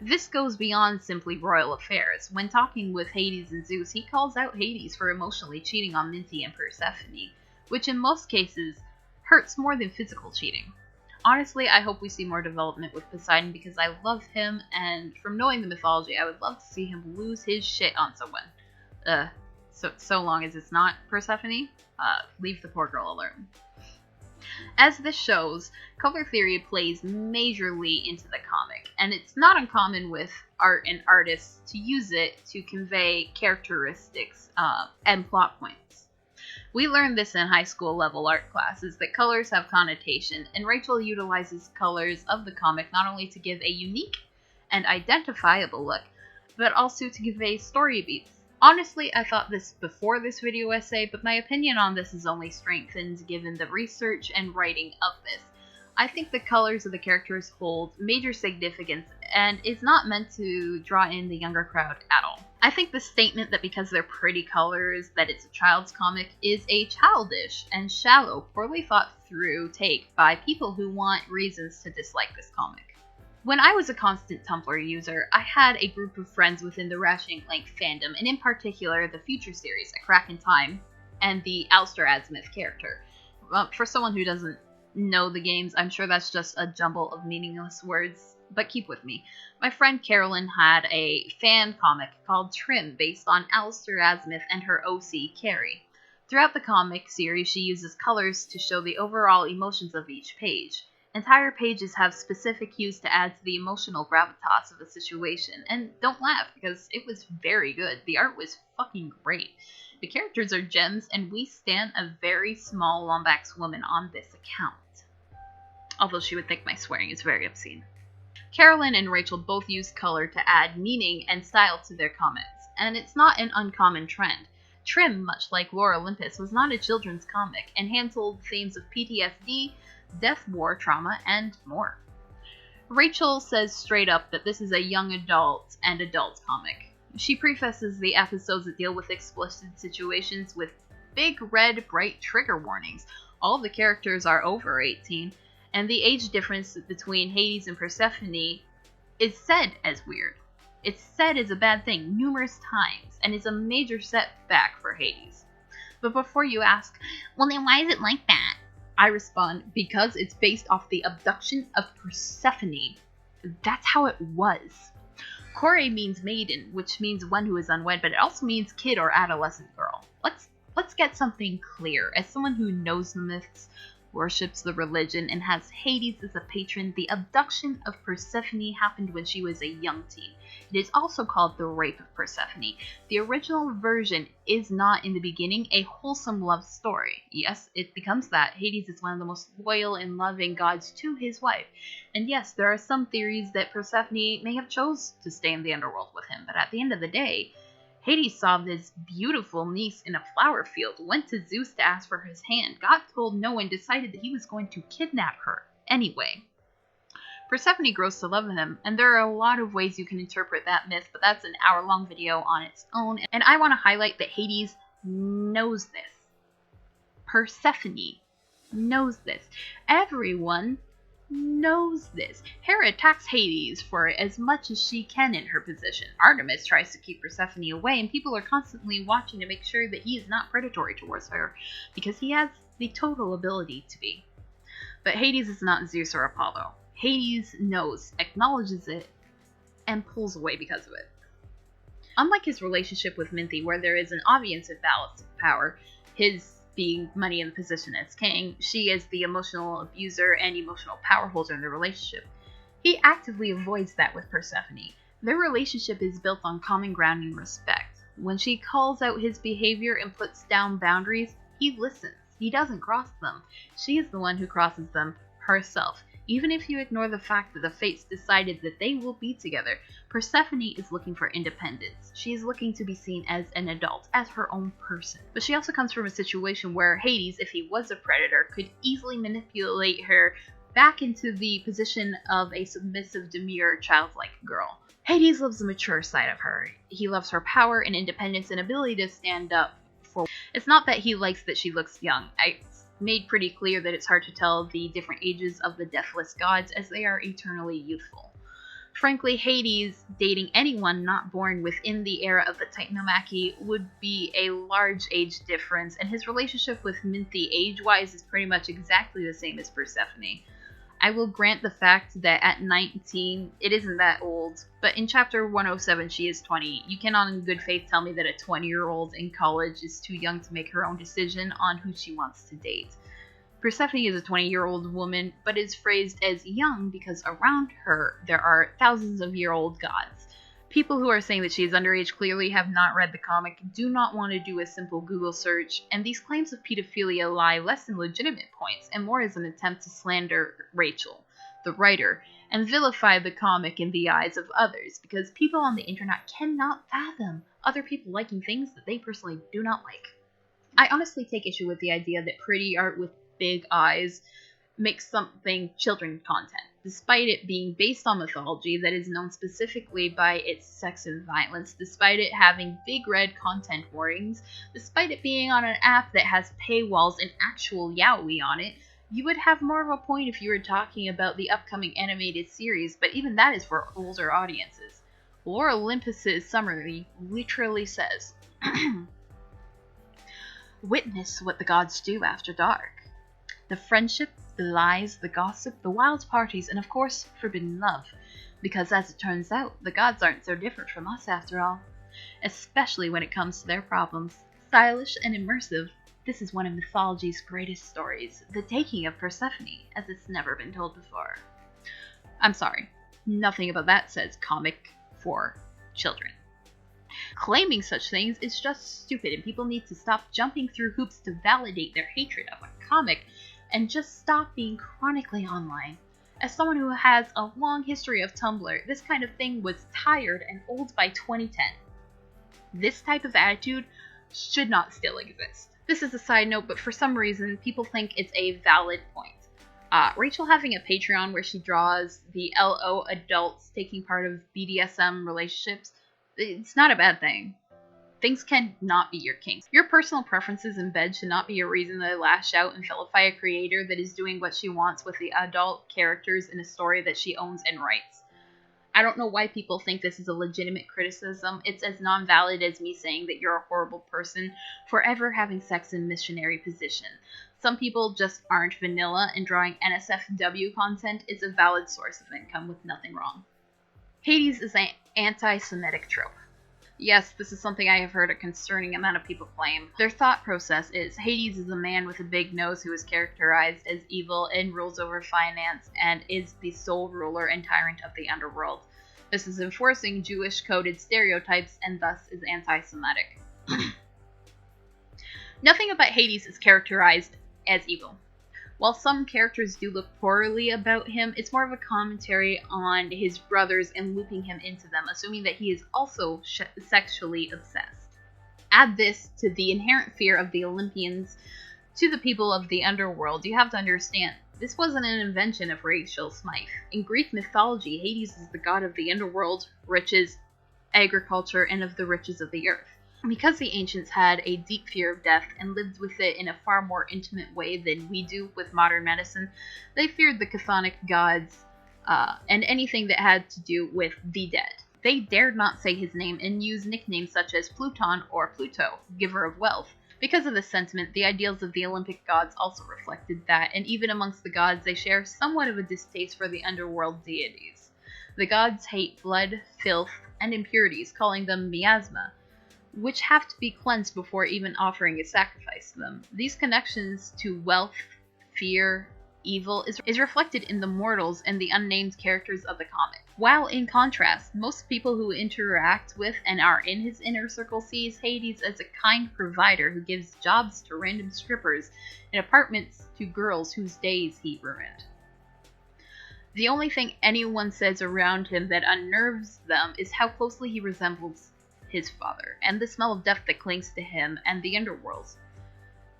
This goes beyond simply royal affairs. When talking with Hades and Zeus, he calls out Hades for emotionally cheating on Minthi and Persephone, which in most cases hurts more than physical cheating. Honestly, I hope we see more development with Poseidon because I love him, and from knowing the mythology, I would love to see him lose his shit on someone. So long as it's not Persephone, leave the poor girl alone. As this shows, color theory plays majorly into the comic, and it's not uncommon with art and artists to use it to convey characteristics and plot points. We learned this in high school level art classes, that colors have connotation, and Rachel utilizes colors of the comic not only to give a unique and identifiable look, but also to convey story beats. Honestly, I thought this before this video essay, but my opinion on this is only strengthened given the research and writing of this. I think the colors of the characters hold major significance and is not meant to draw in the younger crowd at all. I think the statement that because they're pretty colors that it's a child's comic is a childish and shallow, poorly thought through take by people who want reasons to dislike this comic. When I was a constant Tumblr user, I had a group of friends within the Ratchet & Clank fandom, and in particular the Future series, A Crack in Time, and the Alistair Azimuth character. For someone who doesn't know the games, I'm sure that's just a jumble of meaningless words, but keep with me. My friend Carolyn had a fan comic called Trim based on Alistair Azimuth and her OC, Carrie. Throughout the comic series, she uses colors to show the overall emotions of each page. Entire pages have specific cues to add to the emotional gravitas of a situation, and don't laugh, because it was very good. The art was fucking great. The characters are gems, and we stand a very small Lombax woman on this account. Although she would think my swearing is very obscene. Carolyn and Rachel both use color to add meaning and style to their comments, and it's not an uncommon trend. Trim, much like Lore Olympus, was not a children's comic, and handled themes of PTSD, death, war, trauma, and more. Rachel says straight up that this is a young adult and adult comic. She prefaces the episodes that deal with explicit situations with big red bright trigger warnings. All of the characters are over 18, and the age difference between Hades and Persephone is said as weird. It's said as a bad thing numerous times, and is a major setback for Hades. But before you ask, well then why is it like that? I respond, because it's based off the abduction of Persephone. That's how it was. Kore means maiden, which means one who is unwed, but it also means kid or adolescent girl. Let's get something clear. As someone who knows the myths, worships the religion, and has Hades as a patron, the abduction of Persephone happened when she was a young teen. It is also called the rape of Persephone. The original version is not, in the beginning, a wholesome love story. Yes, it becomes that. Hades is one of the most loyal and loving gods to his wife. And yes, there are some theories that Persephone may have chose to stay in the underworld with him, but at the end of the day, Hades saw this beautiful niece in a flower field, went to Zeus to ask for his hand, got told no, and decided that he was going to kidnap her anyway. Persephone grows to love him, and there are a lot of ways you can interpret that myth, but that's an hour-long video on its own, and I want to highlight that Hades knows this. Persephone knows this. Everyone knows this. Hera attacks Hades for as much as she can in her position. Artemis tries to keep Persephone away, and people are constantly watching to make sure that he is not predatory towards her, because he has the total ability to be. But Hades is not Zeus or Apollo. Hades knows, acknowledges it, and pulls away because of it. Unlike his relationship with Minthi, where there is an obvious imbalance of power, his being money in the position as king, she is the emotional abuser and emotional power holder in the relationship. He actively avoids that with Persephone. Their relationship is built on common ground and respect. When she calls out his behavior and puts down boundaries, he listens. He doesn't cross them. She is the one who crosses them herself. Even if you ignore the fact that the fates decided that they will be together, Persephone is looking for independence. She is looking to be seen as an adult, as her own person. But she also comes from a situation where Hades, if he was a predator, could easily manipulate her back into the position of a submissive, demure, childlike girl. Hades loves the mature side of her. He loves her power and independence and ability to stand up for... It's not that he likes that she looks young. I made pretty clear that it's hard to tell the different ages of the deathless gods, as they are eternally youthful. Frankly, Hades dating anyone not born within the era of the Titanomachy would be a large age difference, and his relationship with Minthi age-wise is pretty much exactly the same as Persephone. I will grant the fact that at 19, it isn't that old, but in chapter 107 she is 20. You cannot in good faith tell me that a 20-year-old in college is too young to make her own decision on who she wants to date. Persephone is a 20-year-old woman, but is phrased as young because around her there are thousands-of-year-old gods. People who are saying that she is underage clearly have not read the comic, do not want to do a simple Google search, and these claims of pedophilia lie less in legitimate points and more as an attempt to slander Rachel, the writer, and vilify the comic in the eyes of others, because people on the internet cannot fathom other people liking things that they personally do not like. I honestly take issue with the idea that pretty art with big eyes makes something children content, despite it being based on mythology that is known specifically by its sex and violence, despite it having big red content warnings, despite it being on an app that has paywalls and actual yaoi on it. You would have more of a point if you were talking about the upcoming animated series, but even that is for older audiences. Lore Olympus's summary literally says, "Witness what the gods do after dark. The friendship, the lies, the gossip, the wild parties, and of course, forbidden love. Because as it turns out, the gods aren't so different from us after all. Especially when it comes to their problems. Stylish and immersive, This is one of mythology's greatest stories, the taking of Persephone, as it's never been told before. I'm sorry, nothing about that says comic for children. Claiming such things is just stupid, and people need to stop jumping through hoops to validate their hatred of a comic and just stop being chronically online. As someone who has a long history of Tumblr, this kind of thing was tired and old by 2010. This type of attitude should not still exist. This is a side note, but for some reason, people think it's a valid point. Rachel having a Patreon where she draws the LO adults taking part of BDSM relationships, it's not a bad thing. Things can not be your kinks. Your personal preferences in bed should not be a reason to lash out and vilify a creator that is doing what she wants with the adult characters in a story that she owns and writes. I don't know why people think this is a legitimate criticism. It's as non-valid as me saying that you're a horrible person for ever having sex in missionary position. Some people just aren't vanilla, and drawing NSFW content is a valid source of income with nothing wrong. Hades is an anti-Semitic trope. Yes, this is something I have heard a concerning amount of people claim. Their thought process is Hades is a man with a big nose who is characterized as evil and rules over finance and is the sole ruler and tyrant of the underworld. This is enforcing Jewish-coded stereotypes and thus is anti-Semitic. Nothing about Hades is characterized as evil. While some characters do look poorly about him, it's more of a commentary on his brothers and looping him into them, assuming that he is also sexually obsessed. Add this to the inherent fear of the Olympians to the people of the underworld. You have to understand, this wasn't an invention of Rachel Smythe. In Greek mythology, Hades is the god of the underworld, riches, agriculture, and of the riches of the earth. Because the ancients had a deep fear of death and lived with it in a far more intimate way than we do with modern medicine, they feared the chthonic gods and anything that had to do with the dead. They dared not say his name and use nicknames such as Pluton or Pluto, giver of wealth. Because of this sentiment, the ideals of the Olympic gods also reflected that, and even amongst the gods they share somewhat of a distaste for the underworld deities. The gods hate blood, filth, and impurities, calling them miasma, which have to be cleansed before even offering a sacrifice to them. These connections to wealth, fear, evil is reflected in the mortals and the unnamed characters of the comic. While in contrast, most people who interact with and are in his inner circle sees Hades as a kind provider who gives jobs to random strippers and apartments to girls whose days he ruined. The only thing anyone says around him that unnerves them is how closely he resembles his father, and the smell of death that clings to him and the underworld.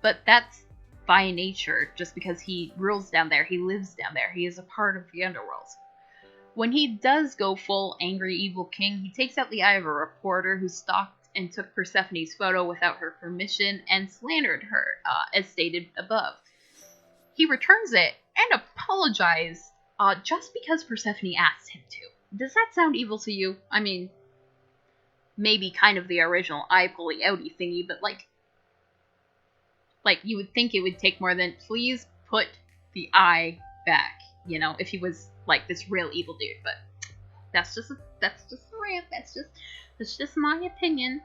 But that's by nature, just because he rules down there, he lives down there, he is a part of the underworld. When he does go full angry evil king, he takes out the eye of a reporter who stalked and took Persephone's photo without her permission and slandered her, as stated above. He returns it and apologizes just because Persephone asked him to. Does that sound evil to you? I mean, maybe kind of the original eye pulley outy thingy, but like you would think it would take more than, please put the eye back, you know, if he was like this real evil dude. But that's just a rant. That's just my opinion.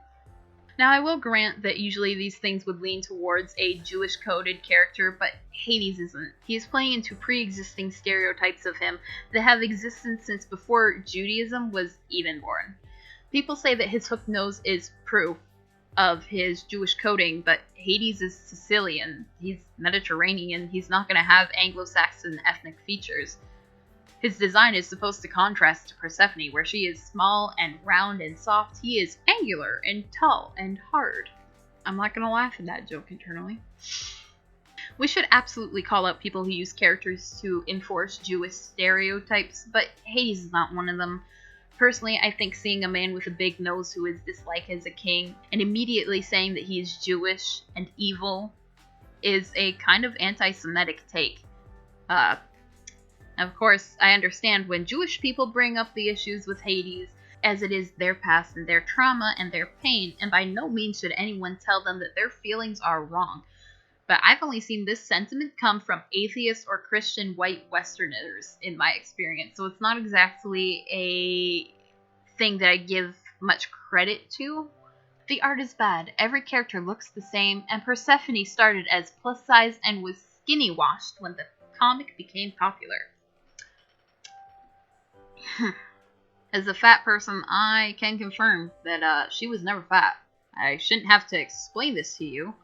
Now, I will grant that usually these things would lean towards a Jewish-coded character, but Hades isn't. He is playing into pre-existing stereotypes of him that have existed since before Judaism was even born. People say that his hooked nose is proof of his Jewish coding, but Hades is Sicilian. He's Mediterranean. He's not going to have Anglo-Saxon ethnic features. His design is supposed to contrast to Persephone, where she is small and round and soft. He is angular and tall and hard. I'm not going to laugh at that joke internally. We should absolutely call out people who use characters to enforce Jewish stereotypes, but Hades is not one of them. Personally, I think seeing a man with a big nose who is disliked as a king and immediately saying that he is Jewish and evil is a kind of anti-Semitic take. Of course, I understand when Jewish people bring up the issues with Hades, as it is their past and their trauma and their pain, and by no means should anyone tell them that their feelings are wrong. But I've only seen this sentiment come from atheist or Christian white Westerners in my experience, so it's not exactly a thing that I give much credit to. The art is bad, every character looks the same, and Persephone started as plus-sized and was skinny-washed when the comic became popular. As a fat person, I can confirm that she was never fat. I shouldn't have to explain this to you.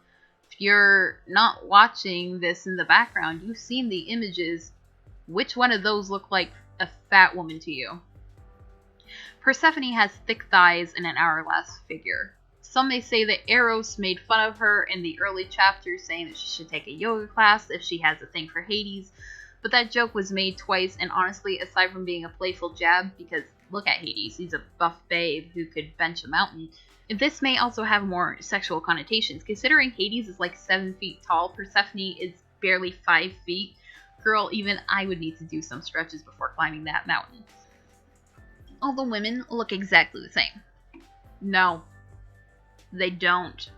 If you're not watching this in the background, you've seen the images. Which one of those look like a fat woman to you? Persephone has thick thighs and an hourglass figure. Some may say that Eros made fun of her in the early chapters, saying that she should take a yoga class if she has a thing for Hades, but that joke was made twice, and honestly, aside from being a playful jab, because look at Hades, he's a buff babe who could bench a mountain, this may also have more sexual connotations. Considering Hades is like 7 feet tall, Persephone is barely 5 feet. Girl, even I would need to do some stretches before climbing that mountain. All the women look exactly the same. No, they don't.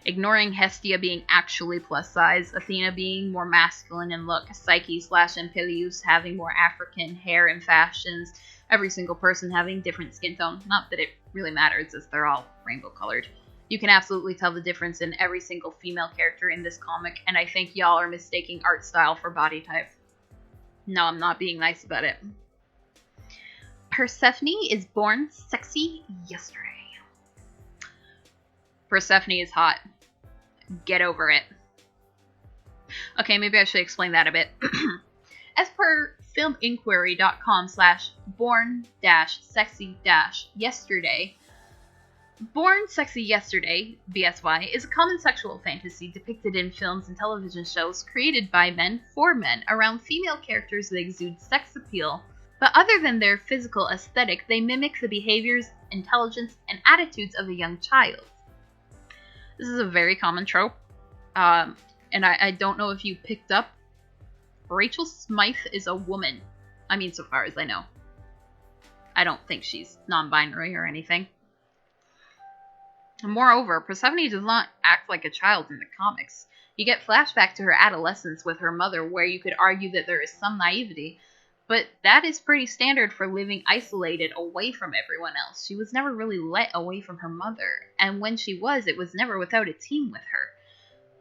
Ignoring Hestia being actually plus size, Athena being more masculine in look, Psyche/and Peleus having more African hair and fashions, every single person having different skin tone. Not that it really matters, as they're all rainbow colored. You can absolutely tell the difference in every single female character in this comic, and I think y'all are mistaking art style for body type. No, I'm not being nice about it. Persephone is born sexy yesterday. Persephone is hot. Get over it. Okay, maybe I should explain that a bit. As per filminquiry.com/born-sexy-yesterday, Born Sexy Yesterday, BSY, is a common sexual fantasy depicted in films and television shows created by men for men around female characters that exude sex appeal, but other than their physical aesthetic, they mimic the behaviors, intelligence, and attitudes of a young child. This is a very common trope, and I don't know if you picked up, Rachel Smythe is a woman. I mean, so far as I know. I don't think she's non-binary or anything. Moreover, Persephone does not act like a child in the comics. You get flashback to her adolescence with her mother, where you could argue that there is some naivety, but that is pretty standard for living isolated away from everyone else. She was never really let away from her mother, and when she was, it was never without a team with her.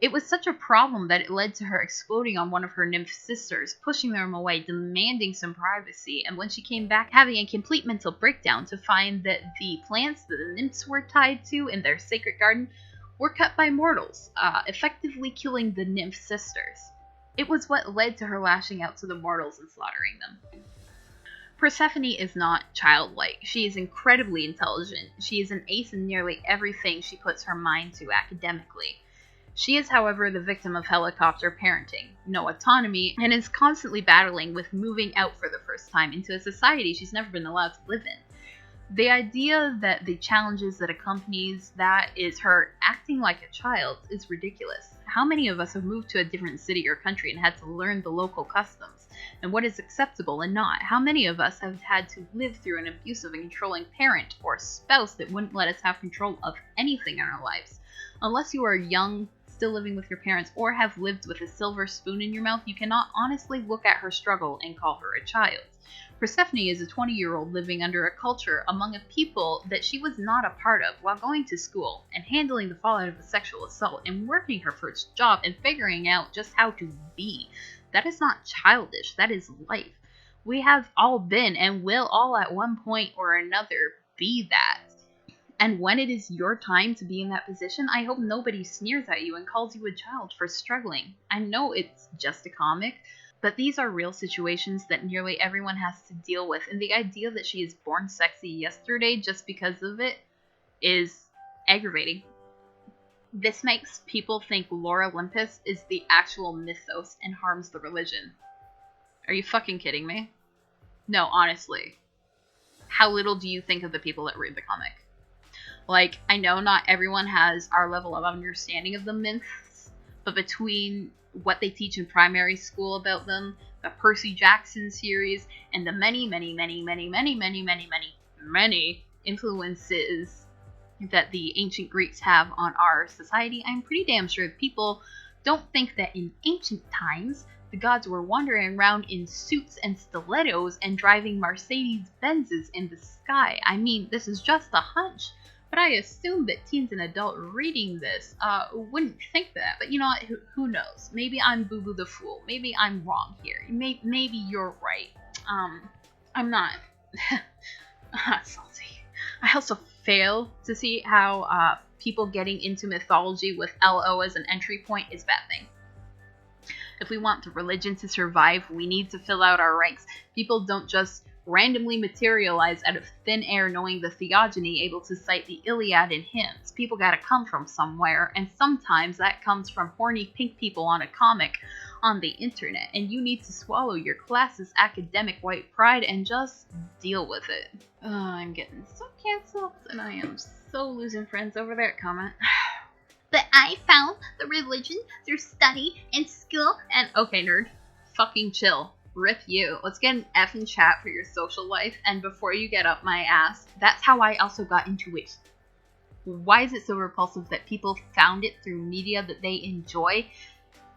It was such a problem that it led to her exploding on one of her nymph sisters, pushing them away, demanding some privacy, and when she came back, having a complete mental breakdown to find that the plants that the nymphs were tied to in their sacred garden were cut by mortals, effectively killing the nymph sisters. It was what led to her lashing out to the mortals and slaughtering them. Persephone is not childlike. She is incredibly intelligent. She is an ace in nearly everything she puts her mind to academically. She is, however, the victim of helicopter parenting, no autonomy, and is constantly battling with moving out for the first time into a society she's never been allowed to live in. The idea that the challenges that accompanies that is her acting like a child is ridiculous. How many of us have moved to a different city or country and had to learn the local customs and what is acceptable and not? How many of us have had to live through an abusive and controlling parent or spouse that wouldn't let us have control of anything in our lives? Unless you are young, still living with your parents, or have lived with a silver spoon in your mouth, you cannot honestly look at her struggle and call her a child. Persephone is a 20-year-old living under a culture among a people that she was not a part of while going to school and handling the fallout of a sexual assault and working her first job and figuring out just how to be. That is not childish, that is life. We have all been and will all at one point or another be that. And when it is your time to be in that position, I hope nobody sneers at you and calls you a child for struggling. I know it's just a comic, but these are real situations that nearly everyone has to deal with, and the idea that she is born sexy yesterday just because of it is aggravating. This makes people think Lore Olympus is the actual mythos and harms the religion. Are you fucking kidding me? No, honestly. How little do you think of the people that read the comic? Like, I know not everyone has our level of understanding of the myths, but between what they teach in primary school about them, the Percy Jackson series, and the many influences that the ancient Greeks have on our society, I'm pretty damn sure people don't think that in ancient times the gods were wandering around in suits and stilettos and driving Mercedes-Benzes in the sky. I mean, this is just a hunch, but I assume that teens and adults reading this wouldn't think that. But you know what? Who knows? Maybe I'm Boo Boo the Fool. Maybe I'm wrong here. Maybe you're right. I'm not. Salty. I also fail to see how people getting into mythology with LO as an entry point is a bad thing. If we want the religion to survive, we need to fill out our ranks. People don't just randomly materialize out of thin air knowing the theogony, able to cite the Iliad in hymns. People gotta come from somewhere, and sometimes that comes from horny pink people on a comic on the internet, and you need to swallow your class's academic white pride and just deal with it. I'm getting so canceled, and I am so losing friends over that comment. But I found the religion through study and skill and... Okay, nerd. Fucking chill. Rip you. Let's get an effing chat for your social life, and before you get up my ass, that's how I also got into it. Why is it so repulsive that people found it through media that they enjoy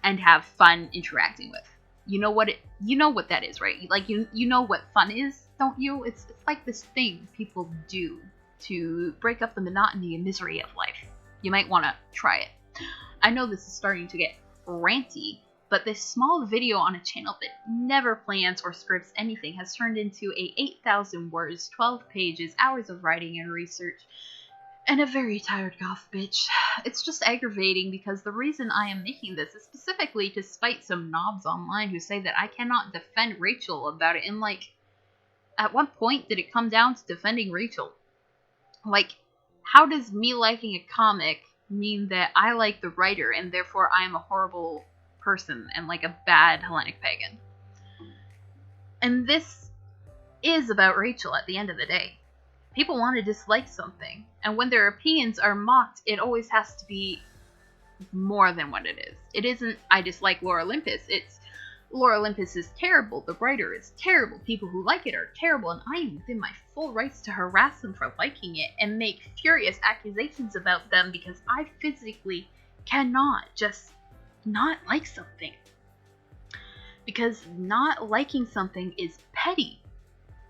and have fun interacting with? You know what that is, right? Like, you know what fun is, don't you? It's like this thing people do to break up the monotony and misery of life. You might want to try it. I know this is starting to get ranty, but this small video on a channel that never plans or scripts anything has turned into a 8,000 words, 12 pages, hours of writing and research, and a very tired goth bitch. It's just aggravating because the reason I am making this is specifically to spite some knobs online who say that I cannot defend Rachel about it. And like, at what point did it come down to defending Rachel? Like, how does me liking a comic mean that I like the writer and therefore I am a horrible person and like a bad Hellenic pagan? And this is about Rachel at the end of the day. People want to dislike something, and when their opinions are mocked, it always has to be more than what it is. It isn't, I dislike Lore Olympus, it's Lore Olympus is terrible, the writer is terrible, people who like it are terrible, and I am within my full rights to harass them for liking it and make furious accusations about them because I physically cannot just not like something. Because not liking something is petty.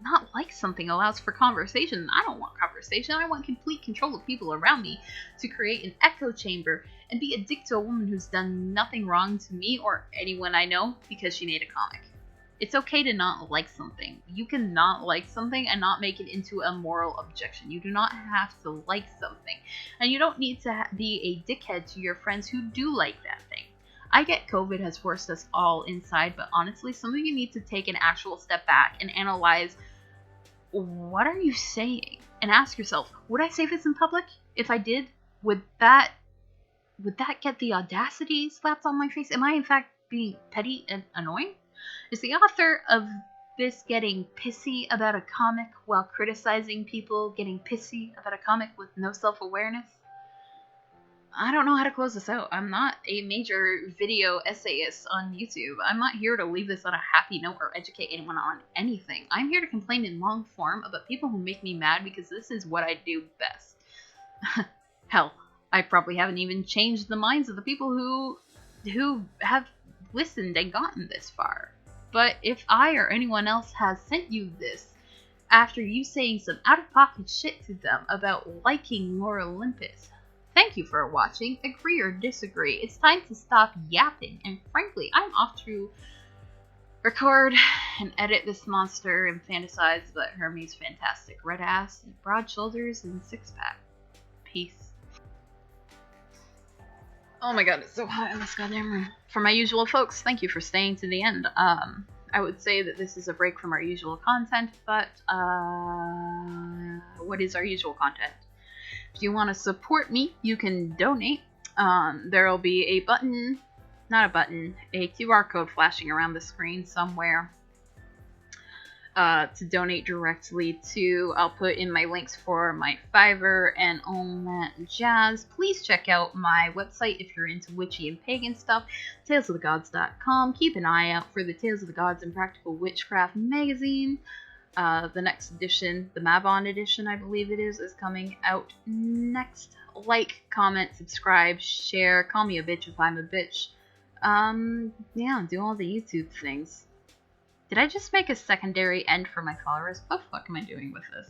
Not like something allows for conversation. I don't want conversation. I want complete control of people around me to create an echo chamber and be a dick to a woman who's done nothing wrong to me or anyone I know because she made a comic. It's okay to not like something. You can not like something and not make it into a moral objection. You do not have to like something. And you don't need to be a dickhead to your friends who do like that thing. I get COVID has forced us all inside, but honestly, something you need to take an actual step back and analyze, what are you saying? And ask yourself, would I say this in public? If I did, would that get the audacity slapped on my face? Am I in fact being petty and annoying? Is the author of this getting pissy about a comic while criticizing people getting pissy about a comic with no self-awareness? I don't know how to close this out. I'm not a major video essayist on YouTube. I'm not here to leave this on a happy note or educate anyone on anything. I'm here to complain in long form about people who make me mad because this is what I do best. Hell, I probably haven't even changed the minds of the people who have listened and gotten this far. But if I or anyone else has sent you this after you saying some out-of-pocket shit to them about liking Lore Olympus, thank you for watching. Agree or disagree, it's time to stop yapping, and frankly, I'm off to record and edit this monster and fantasize about Hermes' fantastic red ass, and broad shoulders, and six-pack. Peace. Oh my god, it's so hot in this goddamn room. For my usual folks, thank you for staying to the end. I would say that this is a break from our usual content, but what is our usual content? If you want to support me, you can donate. There'll be a button, not a button, a QR code flashing around the screen somewhere to donate directly to. I'll put in my links for my Fiverr and all that jazz. Please check out my website if you're into witchy and pagan stuff, talesofthegods.com. Keep an eye out for the Tales of the Gods and Practical Witchcraft magazine. The next edition, the Mabon edition, I believe it is coming out next. Like, comment, subscribe, share, call me a bitch if I'm a bitch. Yeah, do all the YouTube things. Did I just make a secondary end for my followers? What the fuck am I doing with this?